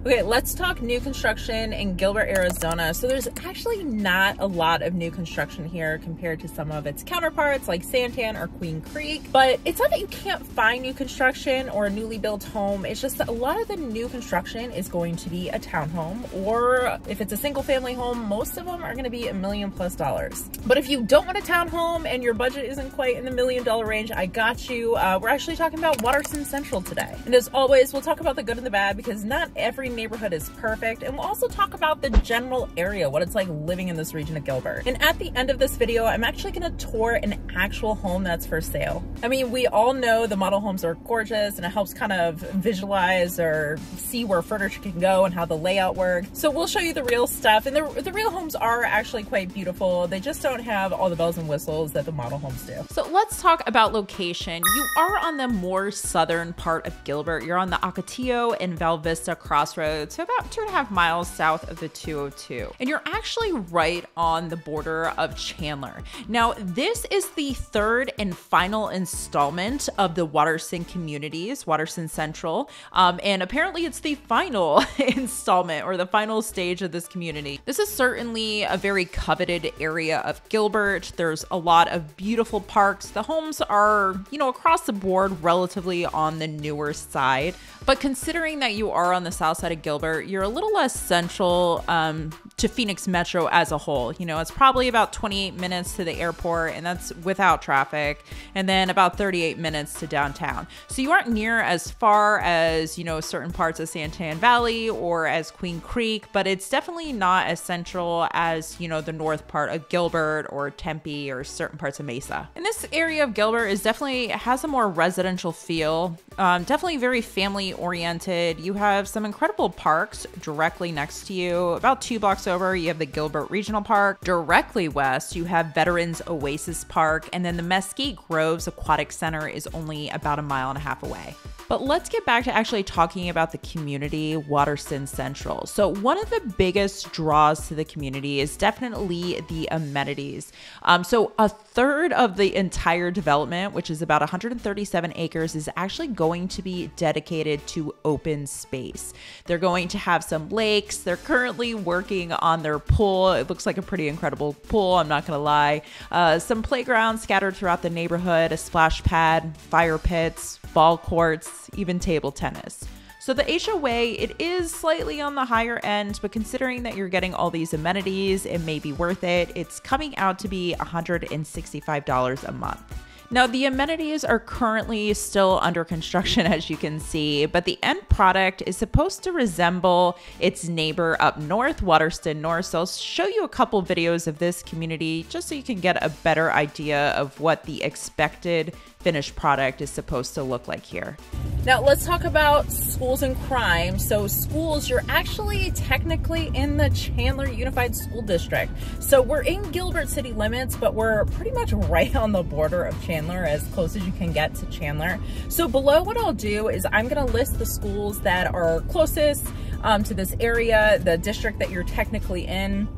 Okay, let's talk new construction in Gilbert, Arizona. So there's actually not a lot of new construction here compared to some of its counterparts like Santan or Queen Creek, but it's not that you can't find new construction or a newly built home. It's just that a lot of the new construction is going to be a townhome, or if it's a single family home, most of them are going to be $1 million+. But if you don't want a townhome and your budget isn't quite in the $1 million range, I got you. We're actually talking about Waterston Central today. And as always, we'll talk about the good and the bad because not every neighborhood is perfect. And we'll also talk about the general area, what it's like living in this region of Gilbert. And at the end of this video, I'm actually going to tour an actual home that's for sale. I mean, we all know the model homes are gorgeous and it helps kind of visualize or see where furniture can go and how the layout works. So we'll show you the real stuff. And the real homes are actually quite beautiful. They just don't have all the bells and whistles that the model homes do. So let's talk about location. You are on the more southern part of Gilbert. You're on the Ocotillo and Val Vista crossroads, so about 2.5 miles south of the 202. And you're actually right on the border of Chandler. Now, this is the third and final installment of the Waterston communities, Waterston Central. And apparently it's the final installment or the final stage of this community. This is certainly a very coveted area of Gilbert. There's a lot of beautiful parks. The homes are, you know, across the board relatively on the newer side. But considering that you are on the south side of Gilbert, you're a little less central to Phoenix Metro as a whole. You know, it's probably about 28 minutes to the airport, and that's without traffic, and then about 38 minutes to downtown. So you aren't near as far as, you know, certain parts of Santan Valley or as Queen Creek, but it's definitely not as central as, you know, the north part of Gilbert or Tempe or certain parts of Mesa. And this area of Gilbert is definitely has a more residential feel, definitely very family oriented. You have some incredible parks directly next to you. About 2 blocks over, you have the Gilbert Regional Park. Directly west, you have Veterans Oasis Park, and then the Mesquite Groves Aquatic Center is only about 1.5 miles away. But let's get back to actually talking about the community, Waterston Central. So one of the biggest draws to the community is definitely the amenities. So a third of the entire development, which is about 137 acres, is actually going to be dedicated to open space. They're going to have some lakes. They're currently working on their pool. It looks like a pretty incredible pool, I'm not gonna lie. Some playgrounds scattered throughout the neighborhood, a splash pad, fire pits, ball courts, even table tennis. So the HOA, it is slightly on the higher end, but considering that you're getting all these amenities, it may be worth it. It's coming out to be $165 a month. Now, the amenities are currently still under construction, as you can see, but the end product is supposed to resemble its neighbor up north, Waterston North. So I'll show you a couple videos of this community just so you can get a better idea of what the expected finished product is supposed to look like here. Now let's talk about schools and crime. So schools, you're actually technically in the Chandler Unified School District. So we're in Gilbert city limits, but we're pretty much right on the border of Chandler, as close as you can get to Chandler. So below, what I'll do is I'm gonna list the schools that are closest to this area, the district that you're technically in.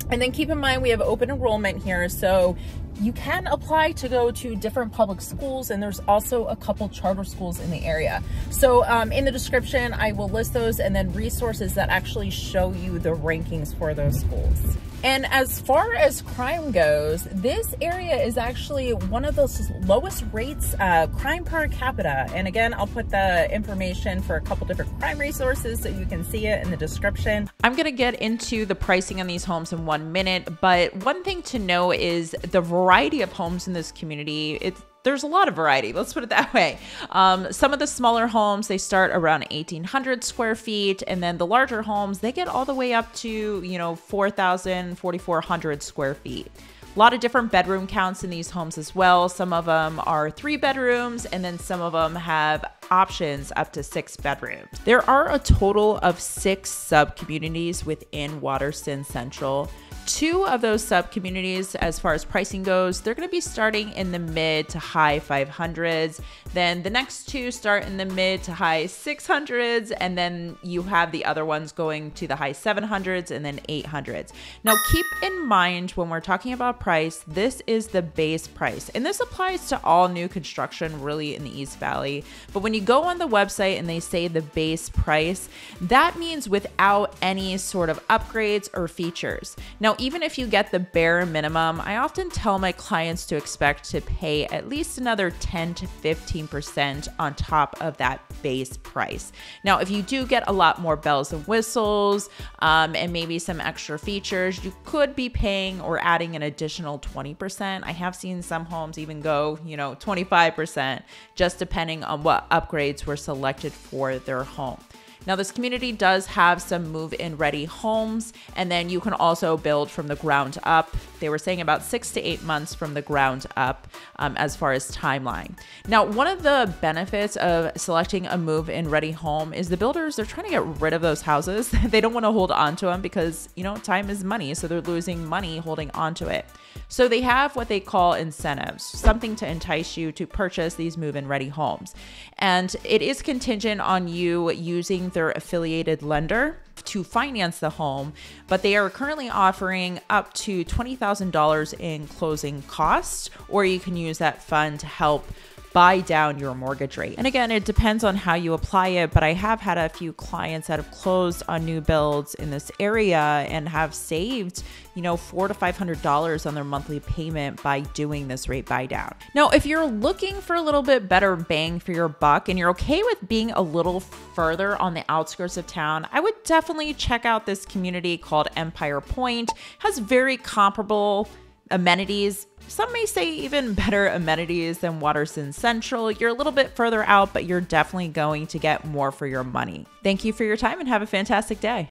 And then keep in mind, we have open enrollment here. So you can apply to go to different public schools, and there's also a couple charter schools in the area. So in the description, I will list those and then resources that actually show you the rankings for those schools. And as far as crime goes, this area is actually one of the lowest rates crime per capita. And again, I'll put the information for a couple different crime resources so you can see it in the description. I'm gonna get into the pricing on these homes in 1 minute, but one thing to know is the variety of homes in this community. There's a lot of variety, let's put it that way. Some of the smaller homes, they start around 1,800 square feet, and then the larger homes, they get all the way up to, you know, 4,000, 4,400 square feet. A lot of different bedroom counts in these homes as well. Some of them are 3 bedrooms, and then some of them have options up to 6 bedrooms. There are a total of 6 sub-communities within Waterston Central. 2 of those sub-communities, as far as pricing goes, they're going to be starting in the mid to high 500s. Then the next 2 start in the mid to high 600s, and then you have the other ones going to the high 700s and then 800s. Now keep in mind, when we're talking about price, this is the base price, and this applies to all new construction really in the East Valley. But when you you go on the website and they say the base price, that means without any sort of upgrades or features. Now, even if you get the bare minimum, I often tell my clients to expect to pay at least another 10 to 15% on top of that base price. Now, if you do get a lot more bells and whistles and maybe some extra features, you could be paying or adding an additional 20%. I have seen some homes even go, 25%, just depending on what upgrades were selected for their home. Now, this community does have some move-in ready homes, and then you can also build from the ground up. They were saying about 6 to 8 months from the ground up as far as timeline. Now, one of the benefits of selecting a move-in ready home is the builders, they're trying to get rid of those houses. They don't want to hold on to them because, time is money, so they're losing money holding on to it. So they have what they call incentives, something to entice you to purchase these move-in ready homes. And it is contingent on you using their affiliated lender to finance the home, but they are currently offering up to $20,000 in closing costs, or you can use that fund to help buy down your mortgage rate. And again, it depends on how you apply it, but I have had a few clients that have closed on new builds in this area and have saved, $400 to $500 on their monthly payment by doing this rate buy down. Now, if you're looking for a little bit better bang for your buck and you're okay with being a little further on the outskirts of town, I would definitely check out this community called Empire Point. It has very comparable amenities. Some may say even better amenities than Waterston Central. You're a little bit further out, but you're definitely going to get more for your money. Thank you for your time and have a fantastic day.